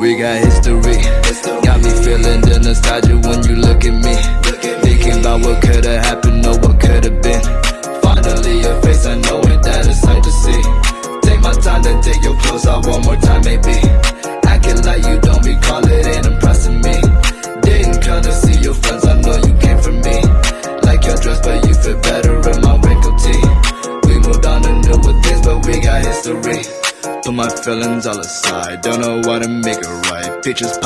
We got history. Got me feeling the nostalgia when you look at me. Thinking about what could've happened or what could've been. Finally your face, I know it, that is sight to see. Take my time to take your clothes off one more time maybe. Acting like you don't recall it, ain't impressing me. Didn't come to see your friends, I know you came for me. Like your dress, but you fit better in my wrinkled tee. We moved on to newer things, but we got history. Put my feelings all aside, don't know what to make it right. Pictures